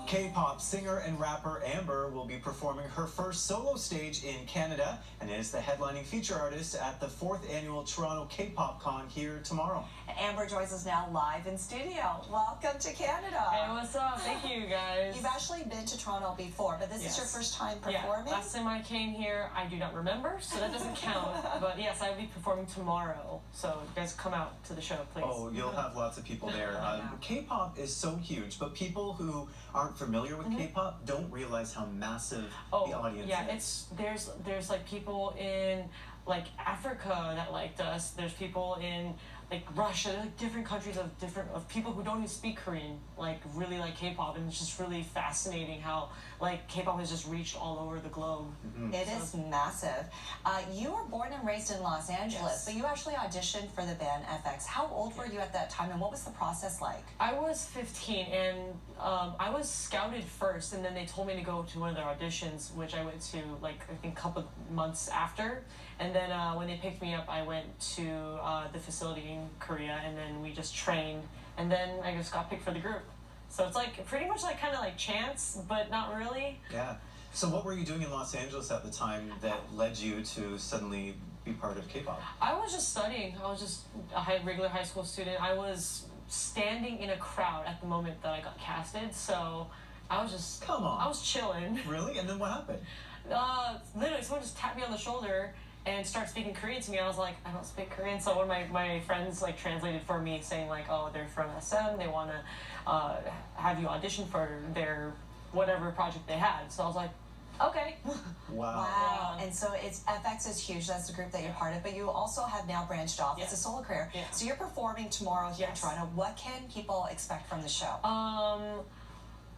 K-pop singer and rapper Amber will be performing her first solo stage in Canada and is the headlining feature artist at the 4th annual Toronto Kpop Con here tomorrow. Amber joins us now live in studio. Welcome to Canada. Hey, what's up? Thank you, guys. You've actually been to Toronto before, but this is your first time performing? Yeah, last time I came here, I do not remember, so that doesn't count. But yes, I will be performing tomorrow, so you guys come out to the show, please. Oh, you'll have lots of people there. K-pop is so huge, but people who aren't familiar with K-pop don't realize how massive the audience is. Yeah, there's like people in like Africa that liked us. There's people in like Russia, like different countries of people who don't even speak Korean, like really like K-pop, and it's just really fascinating how like K-pop has just reached all over the globe. It is massive. You were born and raised in Los Angeles, but you actually auditioned for the band FX. How old were you at that time, and what was the process like? I was 15, and I was scouted first, and then they told me to go to one of their auditions, which I went to like I think a couple months after, and then when they picked me up, I went to the facility in Korea, and then we just trained, and then I just got picked for the group. So it's like pretty much like kind of like chance, but not really. Yeah. So what were you doing in Los Angeles at the time that led you to suddenly be part of K-pop? I was just studying. I was just a regular high school student. I was standing in a crowd at the moment that I got casted, so I was just... Come on. I was chilling. Really? And then what happened? Literally, someone just tapped me on the shoulder and started speaking Korean to me. I was like, I don't speak Korean. So one of my friends like translated for me, saying like, oh, they're from SM. They want to have you audition for their whatever project they had. So I was like, okay. Wow. And so FX is huge. That's the group that you're part of. But you also have now branched off. It's a solo career. So you're performing tomorrow here in Toronto. What can people expect from the show?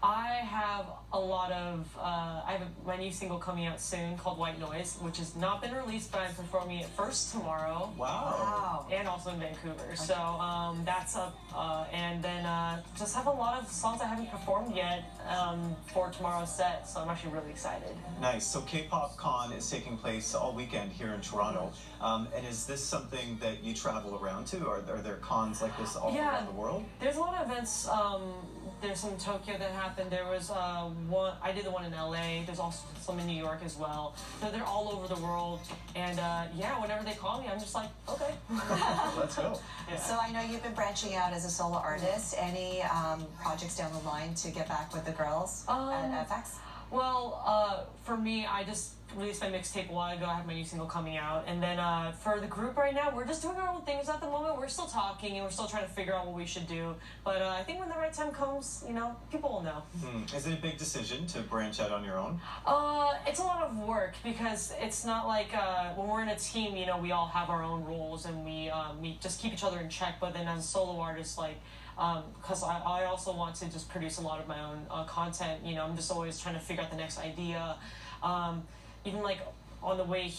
I have a lot of, I have my new single coming out soon called White Noise, which has not been released, but I'm performing it first tomorrow. Wow. And also in Vancouver. Okay. So that's up, and then just have a lot of songs I haven't performed yet for tomorrow's set, so I'm actually really excited. Nice. So Kpop Con is taking place all weekend here in Toronto. And is this something that you travel around to? Are there cons like this all around the world? There's a lot of events. There's some in Tokyo that happened. There was one, I did the one in LA. There's also some in New York as well. So they're all over the world. And yeah, whenever they call me, I'm just like, okay. Let's go. Yeah. So I know you've been branching out as a solo artist. Any projects down the line to get back with the girls at FX? Well, for me, I just released my mixtape a while ago. I have my new single coming out. And then for the group right now, we're just doing our own things at the moment. We're still talking, and we're still trying to figure out what we should do. But I think when the right time comes, you know, people will know. Is it a big decision to branch out on your own? It's a lot of work, because it's not like when we're in a team, you know, we all have our own roles, and we just keep each other in check. But then as a solo artist, like, because I also want to just produce a lot of my own content. You know, I'm just always trying to figure out the next idea. Even like on the way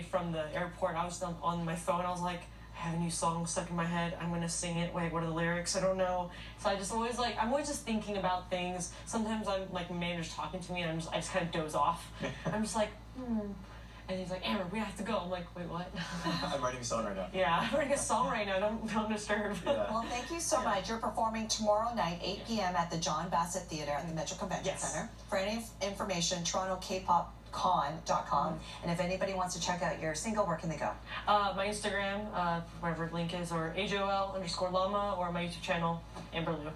from the airport, I was on my phone. I was like, I have a new song stuck in my head. I'm gonna sing it. Wait, what are the lyrics? I don't know. So I just always like, I'm always just thinking about things. Sometimes I'm like, my manager's talking to me, and I just kind of doze off. I'm just like, And he's like, Amber, we have to go. I'm like, wait, what? I'm writing a song right now. Yeah, I'm writing a song right now. Don't disturb. Well, thank you so much. You're performing tomorrow night, 8 p.m. at the John Bassett Theatre at the Metro Convention Center. For any information, Toronto Kpop-Con.com. And if anybody wants to check out your single, where can they go? My Instagram, wherever the link is, or AJOL_Llama, or my YouTube channel, Amber Lou.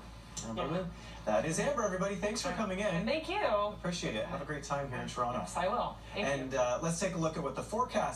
Amber Lou. That is Amber, everybody. Thanks for coming in. Thank you. Appreciate it. Have a great time here in Toronto. Yes, I will. Thank you. And let's take a look at what the forecast